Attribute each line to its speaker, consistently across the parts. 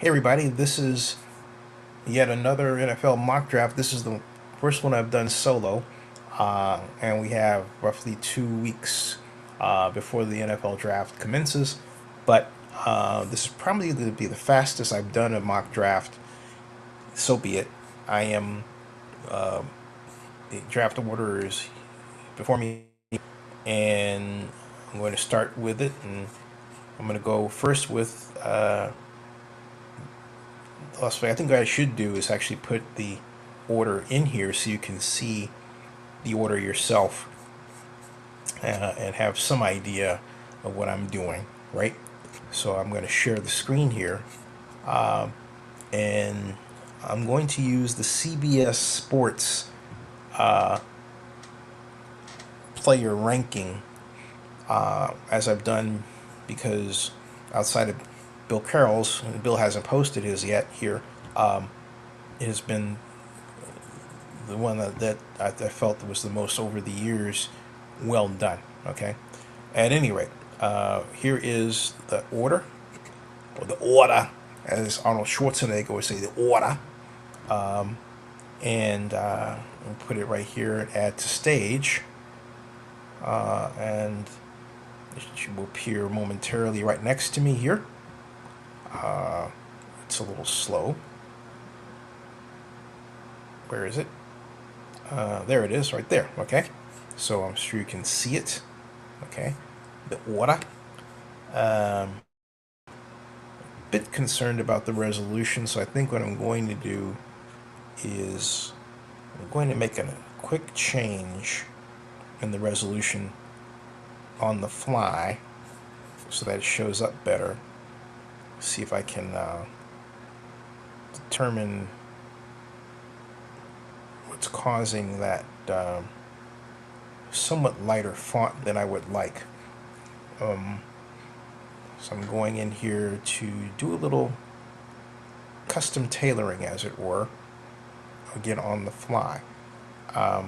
Speaker 1: Hey everybody, this is yet another NFL mock draft. This is the first one I've done solo, and we have roughly 2 weeks before the NFL draft commences. But this is probably going to be the fastest I've done a mock draft. So be it. I am the draft order is before me, and I'm going to start with it, and I'm going to go first with. I think what I should do is actually put the order in here so you can see the order yourself and have some idea of what I'm doing, right? So I'm going to share the screen here, and I'm going to use the CBS Sports player ranking as I've done because outside of Bill Carroll's, and Bill hasn't posted his yet here, it has been the one that I felt was the most over the years well done. Okay. At any rate, here is the order, or the order, as Arnold Schwarzenegger would say, the order. And we'll put it right here and add to stage. And it will appear momentarily right next to me here. It's a little slow. Where is it? There it is, right there. Okay. So I'm sure you can see it. Okay. The order. Bit concerned about the resolution, so I think what I'm going to do is I'm going to make a quick change in the resolution on the fly so that it shows up better. See if I can determine what's causing that somewhat lighter font than I would like. So I'm going in here to do a little custom tailoring, as it were, again on the fly. I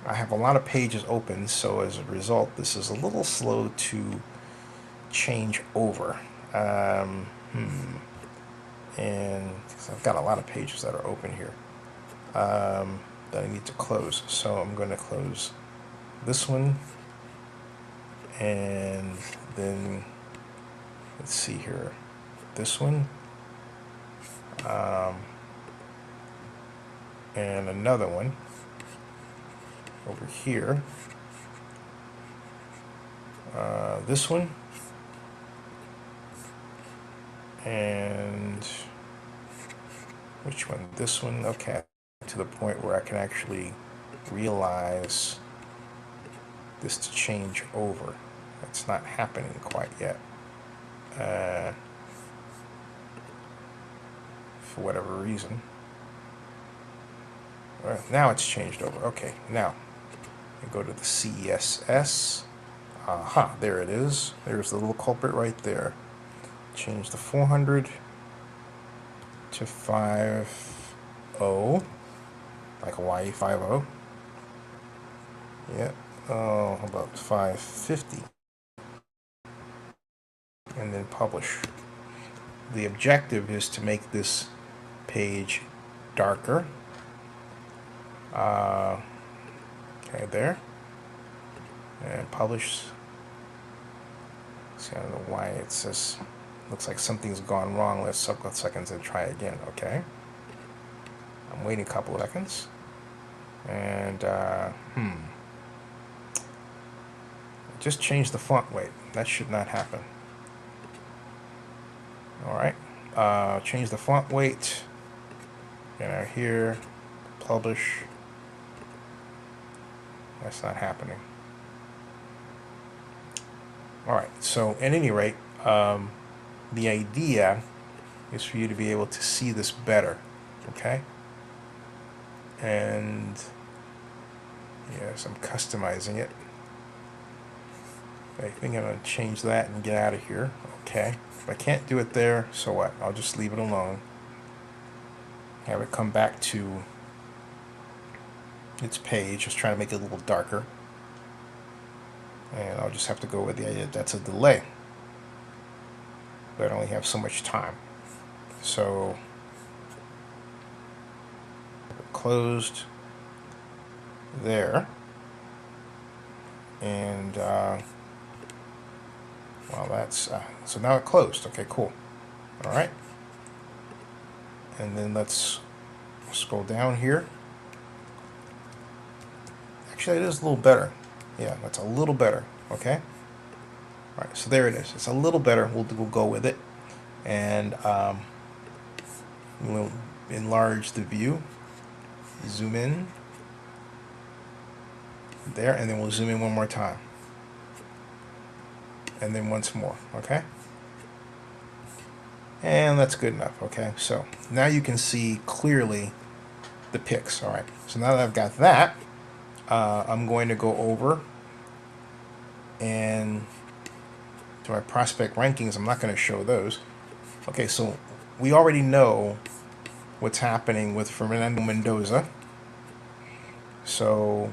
Speaker 1: have a lot of pages open, so as a result, this is a little slow to change over. And I've got a lot of pages that are open here that I need to close. So I'm going to close this one, and then let's see here, this one, and another one over here, this one, and which one? This one. Okay, to the point where I can actually realize this to change over. That's not happening quite yet. For whatever reason. Now it's changed over. Okay, now I go to the CSS. Aha, there it is. There's the little culprit right there. Change the 400 to 50, like Hawaii 50. Yeah. Oh, how about 550? And then publish. The objective is to make this page darker. Okay, there. And publish. See, I don't know why it says, looks like something's gone wrong. Let's a couple seconds and try again. Okay. I'm waiting a couple of seconds. And, just change the font weight. That should not happen. Alright. Change the font weight. And here, publish. That's not happening. Alright, so at any rate, the idea is for you to be able to see this better. Okay? And yes, I'm customizing it. I think I'm going to change that and get out of here. Okay. If I can't do it there, so what? I'll just leave it alone. Have it come back to its page. Just trying to make it a little darker. And I'll just have to go with the idea that's a delay. But I only have so much time. So closed there, and well, that's so now it closed. Okay, cool. All right, and then let's scroll down here. Actually, it is a little better. Yeah, that's a little better. Okay. All right, so there it is. It's a little better. We'll go with it, and we'll enlarge the view. Zoom in there, and then we'll zoom in one more time, and then once more. Okay. And that's good enough. Okay, so now you can see clearly the picks. All right, so now that I've got that, I'm going to go over and to my prospect rankings. I'm not going to show those. Okay, so we already know what's happening with Fernando Mendoza. So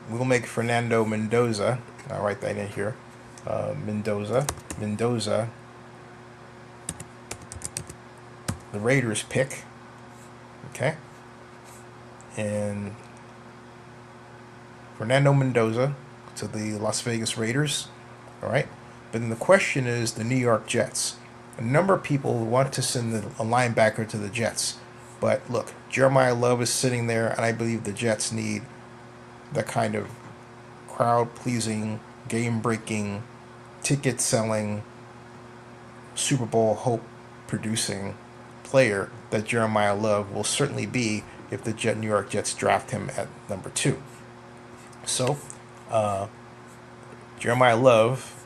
Speaker 1: we'll make Fernando Mendoza. I'll write that in here. Mendoza, the Raiders pick. Okay, and Fernando Mendoza to the Las Vegas Raiders. All right, but then the question is the New York Jets. A number of people want to send a linebacker to the Jets, but look, Jeremiah Love is sitting there, and I believe the Jets need that kind of crowd-pleasing, game-breaking, ticket-selling, Super Bowl hope-producing player that Jeremiah Love will certainly be if the New York Jets draft him at number 2. So, Jeremiah Love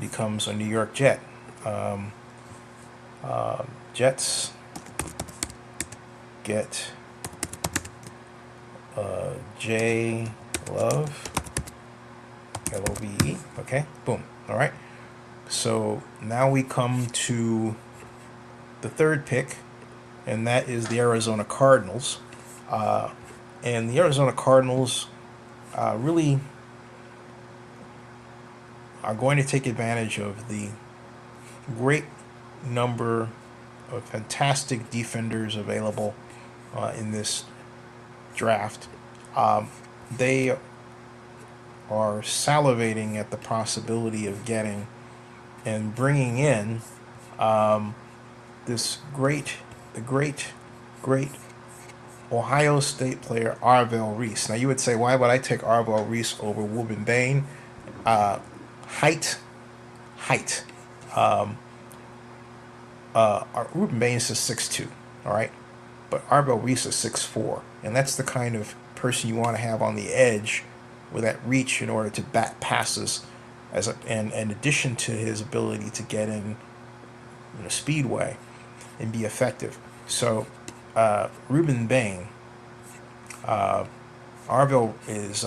Speaker 1: becomes a New York Jet. Jets get J Love, Love. Okay, boom. All right. So now we come to the third pick, and that is the Arizona Cardinals. And the Arizona Cardinals really are going to take advantage of the great number of fantastic defenders available in this draft. They are salivating at the possibility of getting and bringing in this great Ohio State player, Arvell Reese. Now you would say, why would I take Arvell Reese over Ruben Bain? Height. Ruben Bain is 6'2", all right? But Arvell Reese is 6'4", and that's the kind of person you want to have on the edge with that reach in order to bat passes, and in addition to his ability to get in speedway and be effective. So Ruben Bain, Arvell is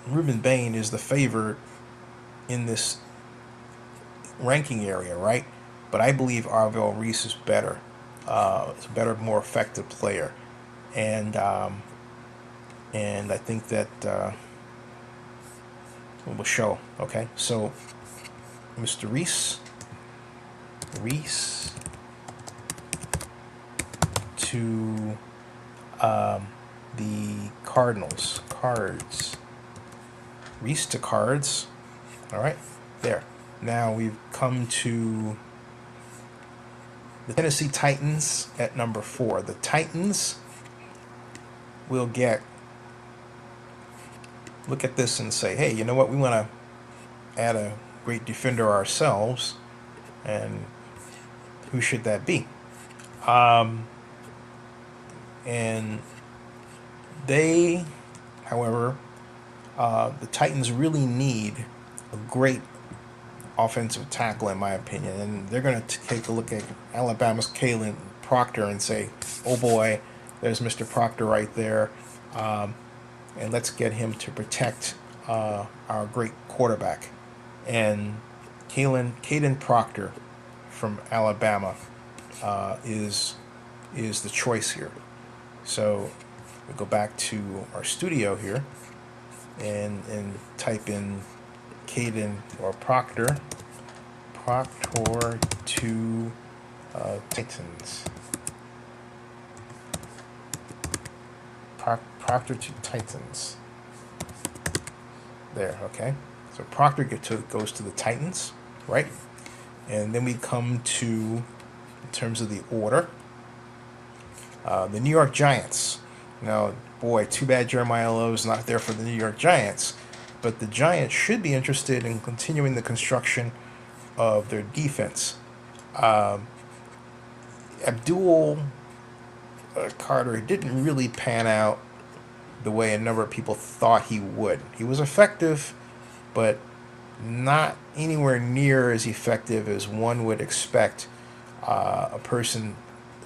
Speaker 1: Ruben Bain is the favorite in this ranking area, right? But I believe Arvell Reese is better. It's a better, more effective player, and I think that will show. Okay, so Mr. Reese to the Cardinals. Reese to Cards. All right, there. Now we've come to the Tennessee Titans at number 4. The Titans will look at this and say, hey, you know what? We want to add a great defender ourselves, and who should that be? And they, however, the Titans really need a great offensive tackle, in my opinion, and they're going to take a look at Alabama's Kalen Proctor and say, oh boy, there's Mr. Proctor right there, and let's get him to protect our great quarterback. And Caden Proctor from Alabama is the choice here. So we go back to our studio here and type in Caden or Proctor, Proctor to Titans. Proctor to Titans. There, okay. So Proctor goes to the Titans, right? And then we come to, in terms of the order, the New York Giants. Now, boy, too bad Jeremiah Lowe's not there for the New York Giants, but the Giants should be interested in continuing the construction of their defense. Abdul Carter didn't really pan out the way a number of people thought he would. He was effective, but not anywhere near as effective as one would expect a person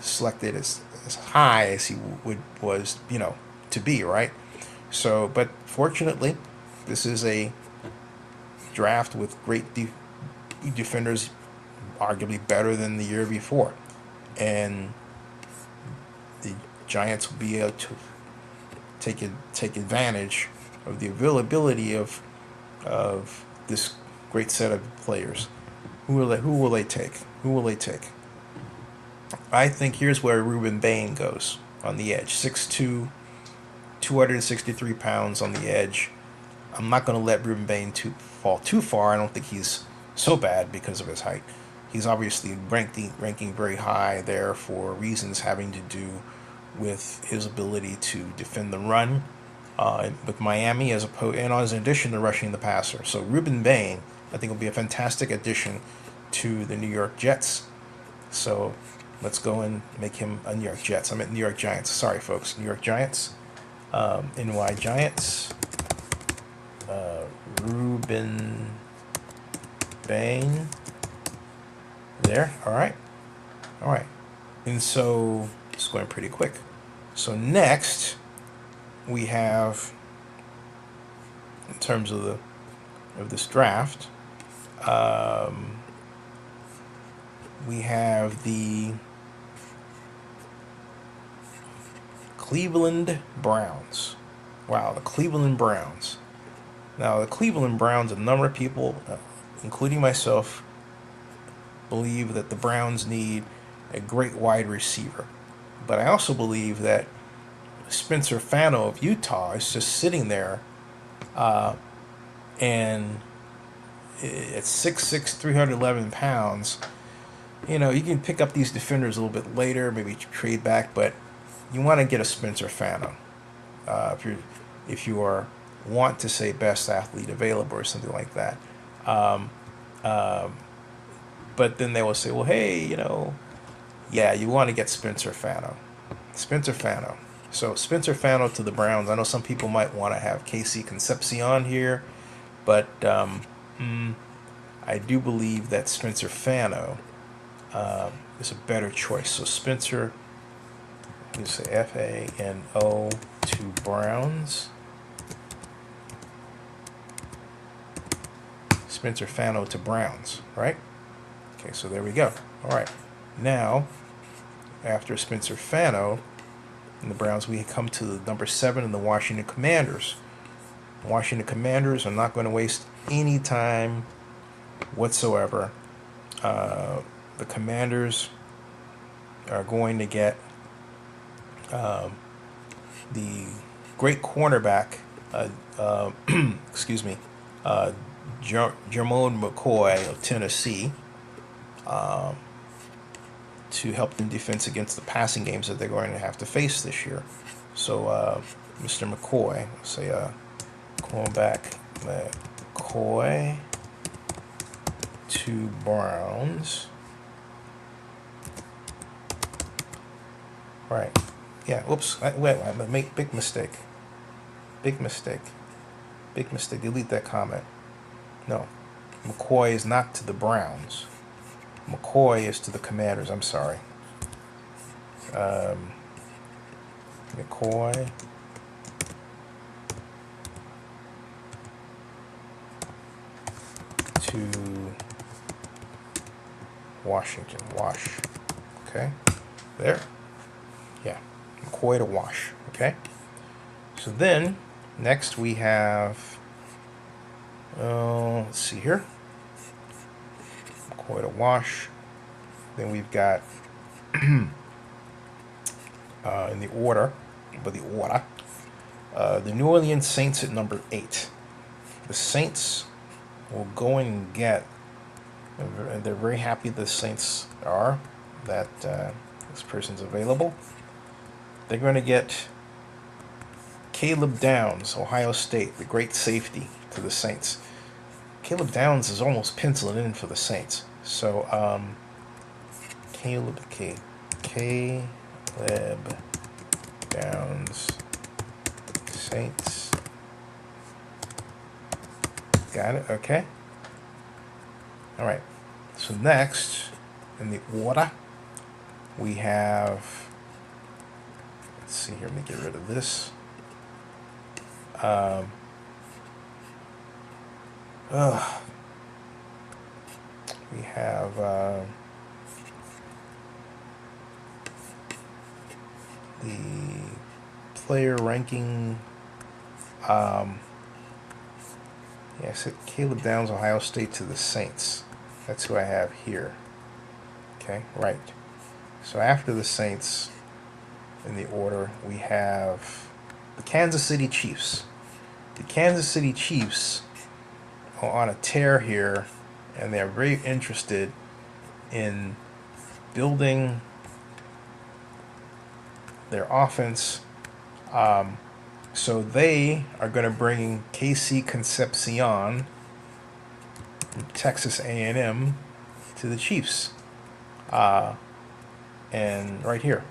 Speaker 1: selected as high as he was, to be, right? So, but fortunately, this is a draft with great defenders, arguably better than the year before, and the Giants will be able to take advantage of the availability of this great set of players. Who will they take? Who will they take? I think here's where Ruben Bain goes on the edge. 6'2", 263 pounds on the edge. I'm not going to let Ruben Bain fall too far. I don't think he's so bad because of his height. He's obviously ranking very high there for reasons having to do with his ability to defend the run with Miami, and in addition to rushing the passer. So Ruben Bain, I think, will be a fantastic addition to the New York Jets. So let's go and make him a New York Jets. I meant New York Giants. Sorry, folks. New York Giants. NY Giants. Ruben Bain. There. All right. And so it's going pretty quick. So next we have, in terms of this draft, we have the Cleveland Browns. Wow, the Cleveland Browns. Now, the Cleveland Browns, a number of people, including myself, believe that the Browns need a great wide receiver. But I also believe that Spencer Fano of Utah is just sitting there, and at 6'6", 311 pounds, you can pick up these defenders a little bit later, maybe trade back, but you want to get a Spencer Fano if you want to say best athlete available or something like that. But then they will say, well, hey, yeah, you want to get Spencer Fano. So Spencer Fano to the Browns. I know some people might want to have Casey Concepcion here, but I do believe that Spencer Fano is a better choice. So Spencer, you say Fano to Browns. Spencer Fano to Browns, right? Okay, so there we go. All right. Now, after Spencer Fano and the Browns, we come to the number 7 in the Washington Commanders. The Washington Commanders are not going to waste any time whatsoever. The Commanders are going to get the great cornerback, excuse me, Jermone McCoy of Tennessee, to help them defense against the passing games that they're going to have to face this year. So Mr. McCoy, say cornerback McCoy to Browns. Right. Yeah, whoops. Wait, I made big mistake. Delete that comment. No. McCoy is not to the Browns. McCoy is to the Commanders. I'm sorry. McCoy to Washington. Okay. There. Yeah. McCoy to Wash. Okay. So then, next we have, let's see here. Hoyle Wash. Then we've got in the order, the New Orleans Saints at number 8. The Saints will go and get, and they're very happy the Saints are, that this person's available. They're going to get Caleb Downs, Ohio State, the great safety to the Saints. Caleb Downs is almost penciling in for the Saints. So, Caleb Downs, Saints. Got it? Okay. All right. So next, in the order, we have, let's see here, let me get rid of this. We have the player ranking. Yeah, I said Caleb Downs, Ohio State to the Saints. That's who I have here. Okay, right. So after the Saints, in the order, we have the Kansas City Chiefs. The Kansas City Chiefs are on a tear here, and they're very interested in building their offense. So they are going to bring KC Concepcion from Texas A&M to the Chiefs. And right here,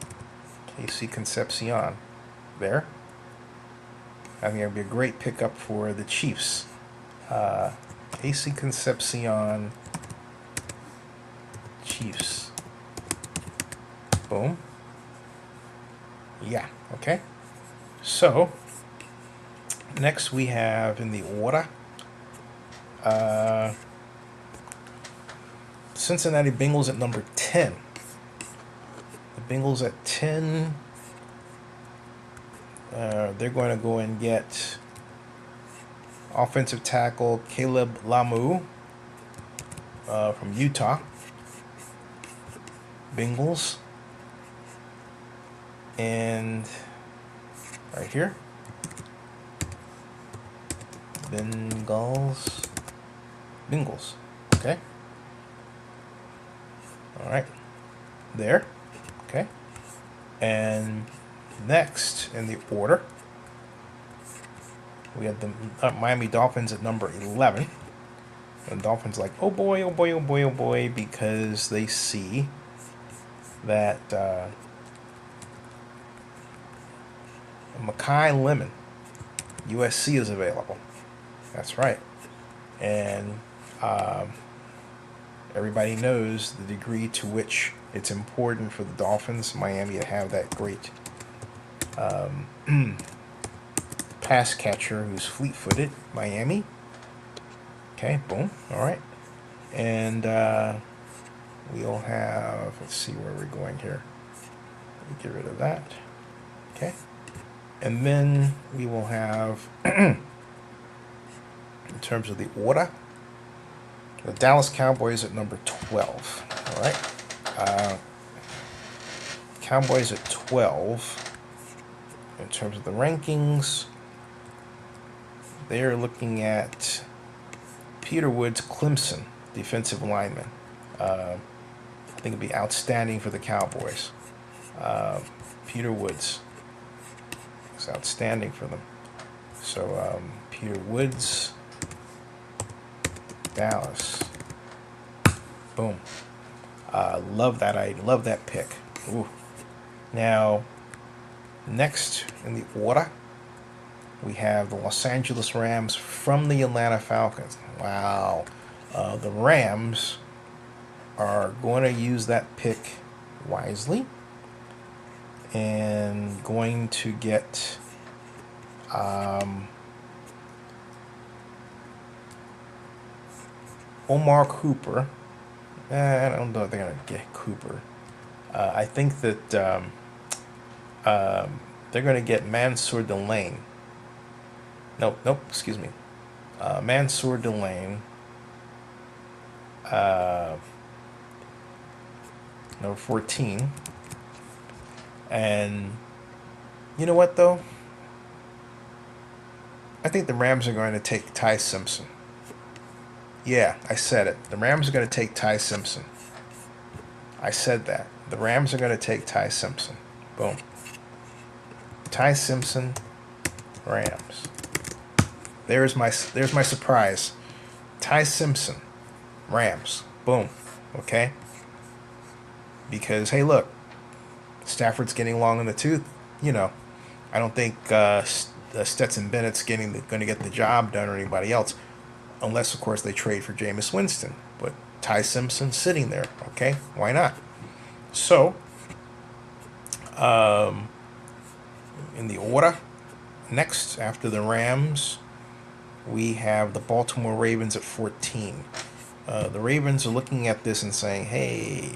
Speaker 1: KC Concepcion, there. I think it'd be a great pickup for the Chiefs. KC Concepcion, Chiefs. Boom. Yeah, okay. So, next we have in the order, Cincinnati Bengals at number 10. The Bengals at 10, they're going to go and get offensive tackle Caleb Lamu from Utah. Bengals. And right here, Bengals. Okay. All right. There. Okay. And next in the order, we have the Miami Dolphins at number 11. And Dolphins like, oh boy, oh boy, oh boy, oh boy, because they see that Makai Lemon, USC is available. That's right. And everybody knows the degree to which it's important for the Dolphins, Miami, to have that great pass catcher who's fleet-footed, Miami. Okay, boom. All right. And we'll have, let's see where we're going here. Let me get rid of that. Okay. And then we will have, in terms of the order, the Dallas Cowboys at number 12. All right. Cowboys at 12. In terms of the rankings, they're looking at Peter Woods, Clemson, defensive lineman. I think it'd be outstanding for the Cowboys. Peter Woods is outstanding for them. So Peter Woods, Dallas. Boom. Love that. I love that pick. Ooh. Now, next in the order, we have the Los Angeles Rams from the Atlanta Falcons. Wow. The Rams are going to use that pick wisely and going to get Omar Cooper. I don't know if they're going to get Cooper. I think that they're going to get Mansour Delane. Nope, excuse me. Mansour Delane number 14. And you know what, though? I think the Rams are going to take Ty Simpson. Yeah, I said it. The Rams are going to take Ty Simpson. I said that. The Rams are going to take Ty Simpson. Boom. Ty Simpson, Rams. There's my surprise. Ty Simpson, Rams. Boom. Okay? Because, hey, look, Stafford's getting long in the tooth. You know, I don't think Stetson Bennett's going to get the job done or anybody else. Unless, of course, they trade for Jameis Winston. But Ty Simpson sitting there. Okay? Why not? So, in the order, next, after the Rams, we have the Baltimore Ravens at 14. The Ravens are looking at this and saying, hey,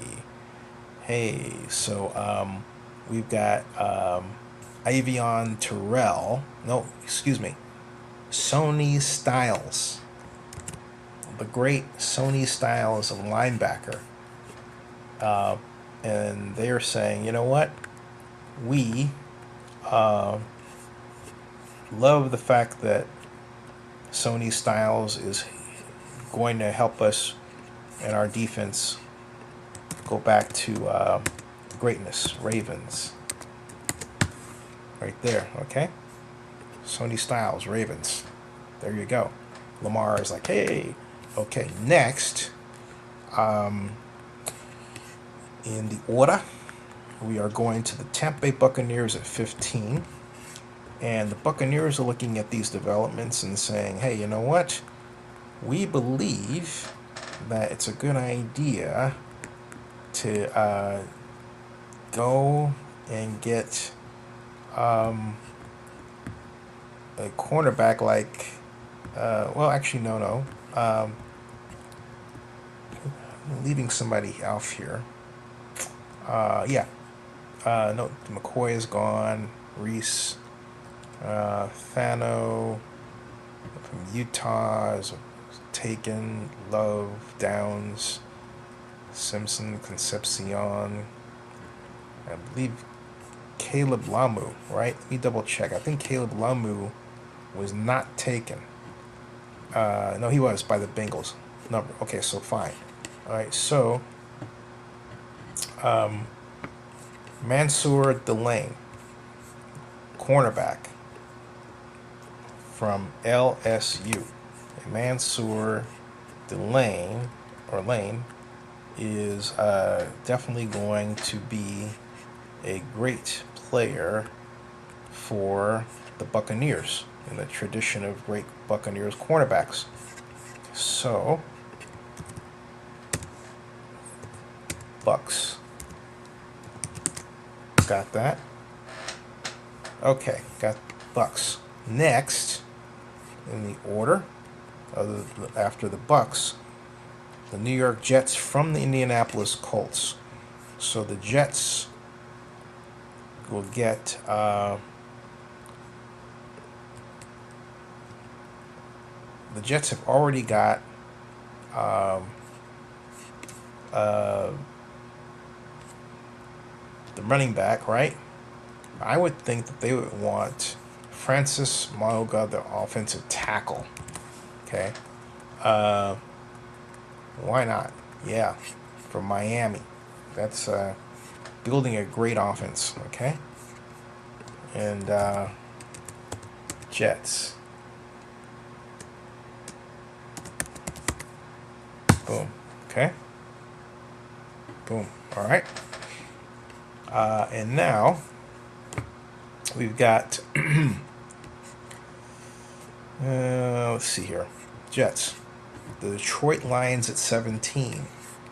Speaker 1: so we've got Avion Terrell. No, excuse me. Sonny Styles. The great Sonny Styles, a linebacker. And they are saying, you know what? We love the fact that Sonny Styles is going to help us and our defense go back to greatness. Ravens. Right there, okay? Sonny Styles, Ravens. There you go. Lamar is like, hey. Okay, next, in the order, we are going to the Tampa Bay Buccaneers at 15. And the Buccaneers are looking at these developments and saying, hey, you know what? We believe that it's a good idea to go and get a cornerback like, well, actually, no. I'm leaving somebody off here. Yeah. No, McCoy is gone. Reese. Thano from Utah is taken. Love, Downs, Simpson, Concepcion. I believe Caleb Lamu, right? Let me double check. I think Caleb Lamu was not taken. No, he was by the Bengals. Number. Okay, so fine. All right, so Mansour Delane, cornerback from LSU. Mansour Delane or Lane is definitely going to be a great player for the Buccaneers in the tradition of great Buccaneers cornerbacks. So, Bucks. Got that. Okay, got Bucks. Next, in the order, after the Bucks, the New York Jets from the Indianapolis Colts. So the Jets will get the Jets have already got the running back, right? I would think that they would want Francis Mauga, the offensive tackle. Okay. Why not? Yeah. From Miami. That's building a great offense. Okay. And Jets. Boom. Okay. Boom. All right. And now we've got let's see here. Jets. The Detroit Lions at 17.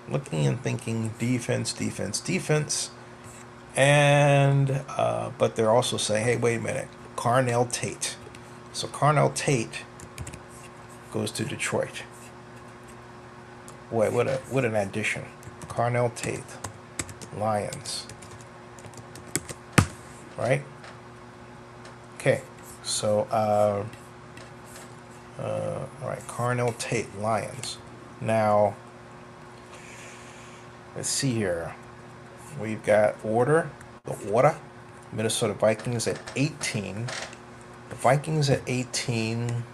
Speaker 1: Looking and thinking defense. And but they're also saying, hey, wait a minute. Carnell Tate. So Carnell Tate goes to Detroit. Boy, what an addition. Carnell Tate. Lions. Right? Okay. So all right, Carnell Tate, Lions. Now, let's see here. we've got the order, Minnesota Vikings at 18. The Vikings at 18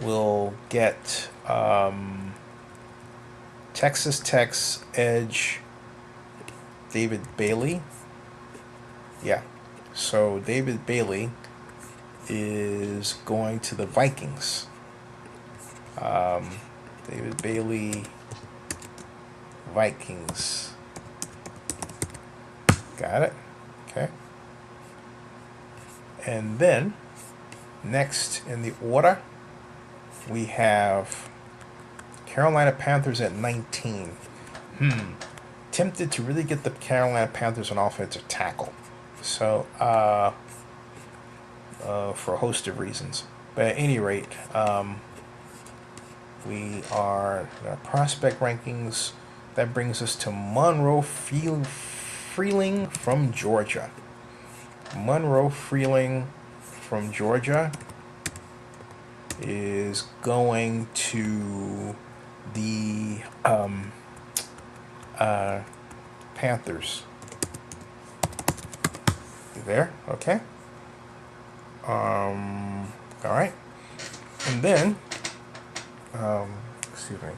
Speaker 1: will get Texas Tech's edge David Bailey. Yeah. So David Bailey is going to the Vikings. David Bailey, Vikings. Got it? Okay. And then, next in the order, we have Carolina Panthers at 19. Tempted to really get the Carolina Panthers an offensive tackle. So, for a host of reasons. But at any rate, we are in our prospect rankings. That brings us to Monroe Freeling from Georgia. Monroe Freeling from Georgia is going to the Panthers. You there? Okay. All right. And then, excuse me.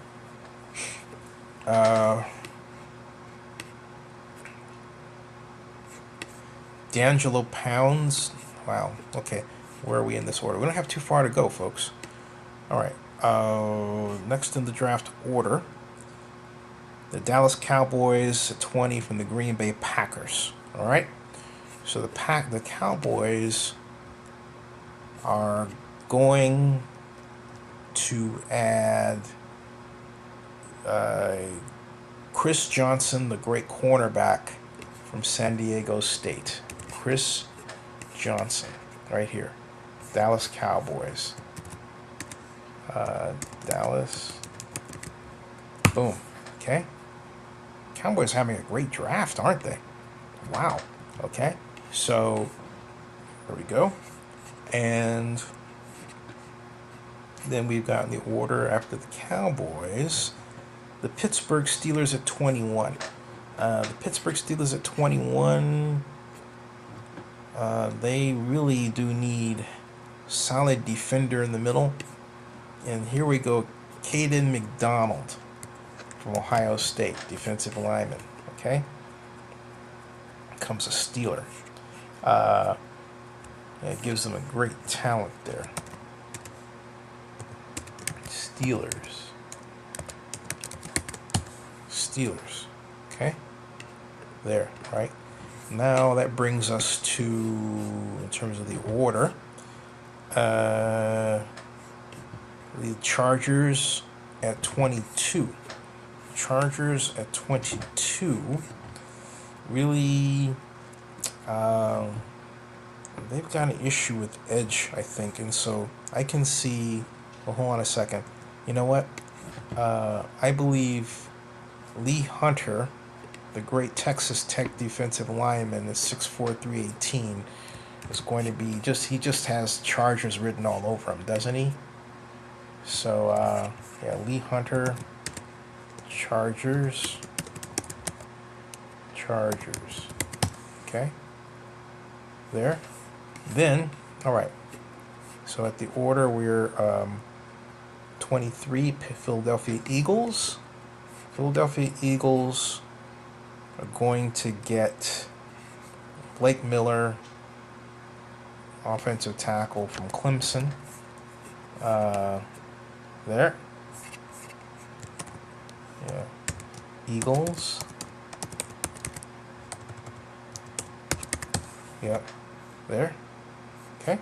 Speaker 1: D'Angelo Pounds. Wow. Okay. Where are we in this order? We don't have too far to go, folks. All right. Next in the draft order, the Dallas Cowboys at 20 from the Green Bay Packers. All right. So the Cowboys are going to add Chris Johnson, the great cornerback from San Diego State. Chris Johnson, right here. Dallas Cowboys. Dallas. Boom. Okay. Cowboys having a great draft, aren't they? Wow. Okay. So, there we go. And then we've got in the order after the Cowboys, the Pittsburgh Steelers at 21. The Pittsburgh Steelers at 21, they really do need solid defender in the middle. And here we go, Caden McDonald from Ohio State, defensive lineman. Okay, comes a Steeler. It gives them a great talent there. Steelers. Okay, there, right? Now that brings us to, in terms of the order, the Chargers at 22. Chargers at 22 really, they've got an issue with edge, I think, and so I can see, well, hold on a second. You know what? I believe Lee Hunter, the great Texas Tech defensive lineman, is 6'4", 318, is going to be he just has Chargers written all over him, doesn't he? So, yeah, Lee Hunter, Chargers. Okay. There. Then, all right. So at the order, we're 23, Philadelphia Eagles. Philadelphia Eagles are going to get Blake Miller, offensive tackle from Clemson. There. Yeah. Eagles. Yep. There. Okay.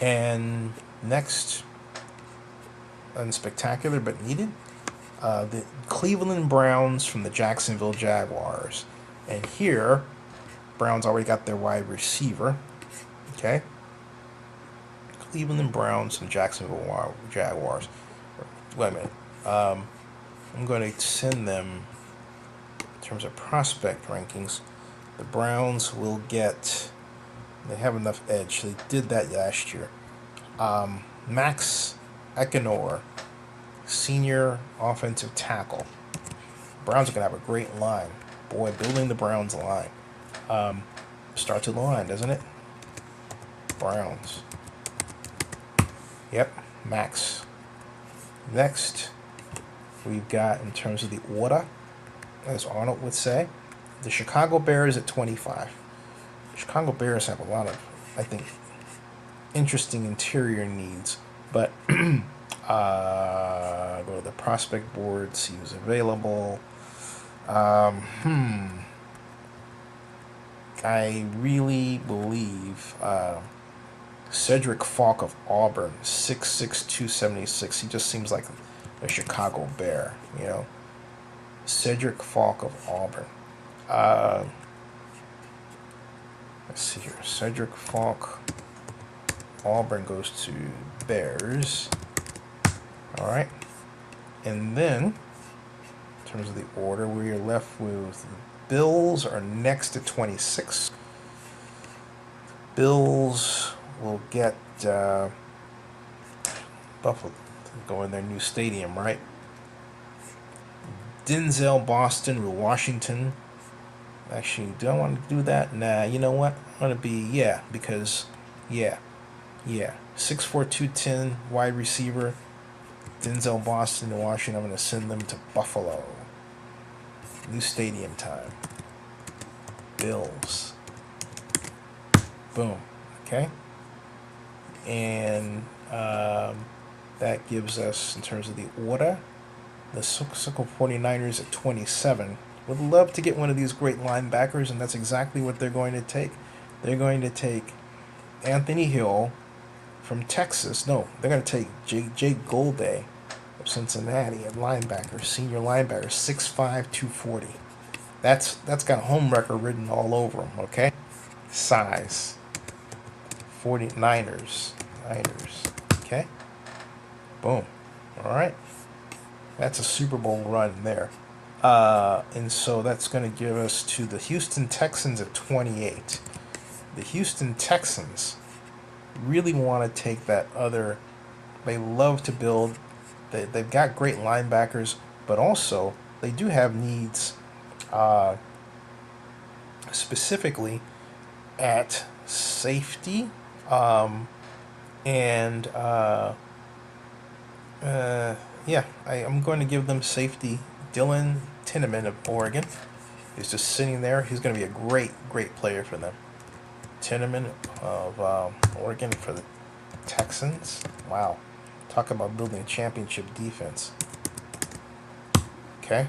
Speaker 1: And next, unspectacular but needed, the Cleveland Browns from the Jacksonville Jaguars. And here, Browns already got their wide receiver. Okay. Cleveland Browns and Jacksonville Jaguars. Wait a minute. I'm going to send them, in terms of prospect rankings, the Browns will get, they have enough edge. They did that last year. Max Ekenor, senior offensive tackle. Browns are going to have a great line. boy, building the Browns line. Starts with the line, doesn't it? Browns. Yep, max. Next, we've got, in terms of the order, as Arnold would say, the Chicago Bears at 25. The Chicago Bears have a lot of, I think, interesting interior needs, but go to the prospect board, see who's available. I really believe Cedric Falk of Auburn, 6'6", 276. He just seems like a Chicago Bear, you know. Cedric Falk of Auburn. Let's see here. Cedric Falk, Auburn goes to Bears. All right. And then, in terms of the order, we are left with the Bills are next at 26. Bills will get Buffalo to go in their new stadium, right? Denzel Boston with Washington. Actually, do I want to do that? Nah, you know what? I'm going to be, because, 6'4", 210, wide receiver. Denzel Boston to Washington. I'm going to send them to Buffalo. New stadium time. Bills. Boom. Okay? And that gives us, in terms of the order, the Sickle 49ers at 27. Would love to get one of these great linebackers, and that's exactly what they're going to take. They're going to take Anthony Hill from Texas. No, they're going to take Jake Golday of Cincinnati at linebacker, senior linebacker, 6'5", 240. That's got home record written all over him, okay? Size. 49ers. Okay? Boom. All right. That's a Super Bowl run there. And so that's going to give us to the Houston Texans at 28. The Houston Texans really want to take that other. They love to build. They've got great linebackers, but also they do have needs specifically at safety I'm going to give them safety. Dylan Tinneman of Oregon is just sitting there. He's going to be a great player for them. Tinneman of Oregon for the Texans. Wow. Talk about building a championship defense. Okay.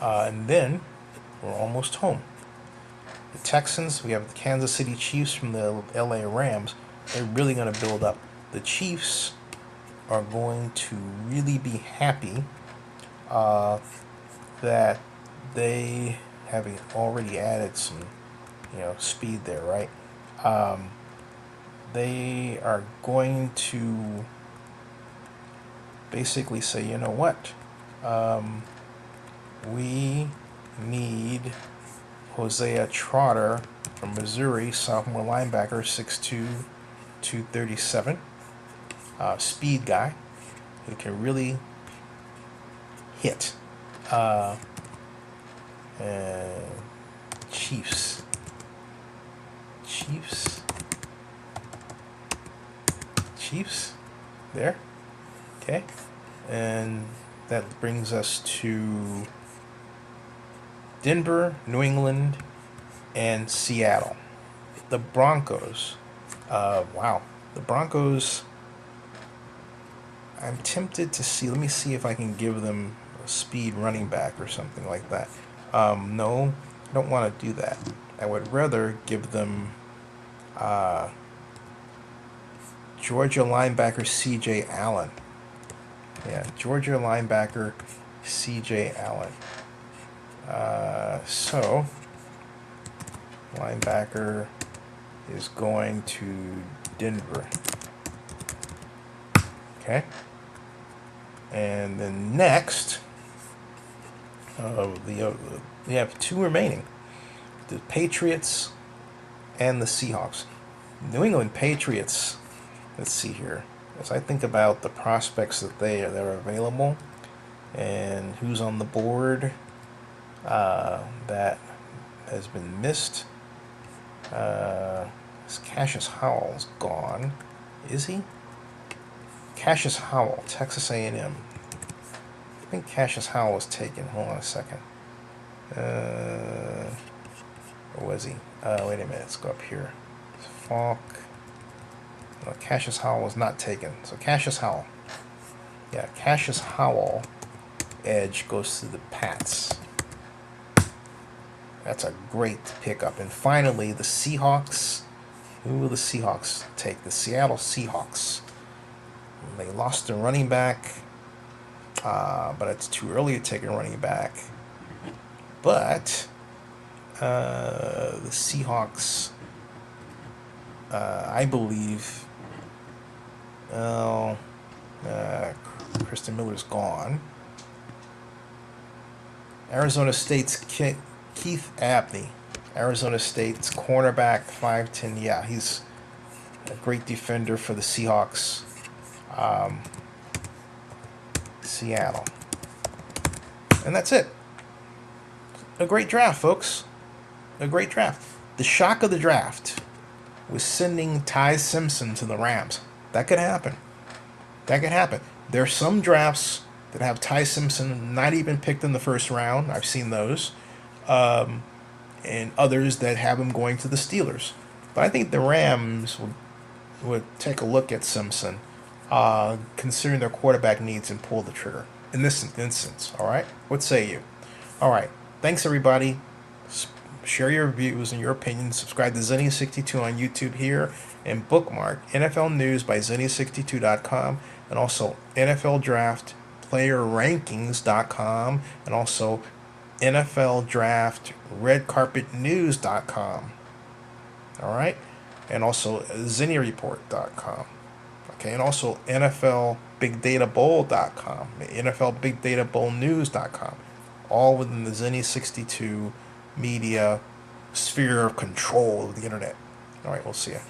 Speaker 1: And then we're almost home. The Texans, we have the Kansas City Chiefs from the LA Rams. They're really going to build up. The Chiefs are going to really be happy that they have already added some, speed there, right? They are going to basically say, you know what? We need Hosea Trotter from Missouri, sophomore linebacker, 6'2", 237. Speed guy who can really hit. Chiefs. There. Okay. And that brings us to Denver, New England, and Seattle. The Broncos. Wow. The Broncos, I'm tempted to see. Let me see if I can give them a speed running back or something like that. No, I don't want to do that. I would rather give them Georgia linebacker C.J. Allen. Yeah, Georgia linebacker C.J. Allen. So, linebacker is going to Denver. Okay. And then next, we have two remaining. The Patriots and the Seahawks. New England Patriots, let's see here. As I think about the prospects that are available and who's on the board, that has been missed. Cassius Howell's gone. Is he? Cassius Howell, Texas A&M. I think Cassius Howell was taken. Hold on a second. Where was he? Wait a minute. Let's go up here. Falk. No, Cassius Howell was not taken. So Cassius Howell. Yeah, Cassius Howell, edge, goes to the Pats. That's a great pickup. And finally, the Seahawks. Who will the Seahawks take? The Seattle Seahawks. They lost their running back, but it's too early to take a running back. But the Seahawks, I believe, Kristen Miller's gone. Arizona State's Keith Abney. Arizona State's cornerback, 5'10". Yeah, he's a great defender for the Seahawks. Seattle. And that's it. A great draft, folks. A great draft. The shock of the draft was sending Ty Simpson to the Rams. That could happen. That could happen. There are some drafts that have Ty Simpson not even picked in the first round. I've seen those. And others that have him going to the Steelers. But I think the Rams would take a look at Simpson, considering their quarterback needs, and pull the trigger in this instance. All right? What say you? All right. Thanks, everybody. Share your views and your opinions. Subscribe to Zennie62 on YouTube here, and bookmark NFL News by Zennie62.com, and also NFL Draft Player Rankings.com, and also NFL Draft RedCarpetNews.com. All right, and also ZennieReport.com. Okay, and also NFL BigDataBowl.com, NFL BigDataBowlNews.com, all within the Zennie62 Media sphere of control of the internet. All right, we'll see you.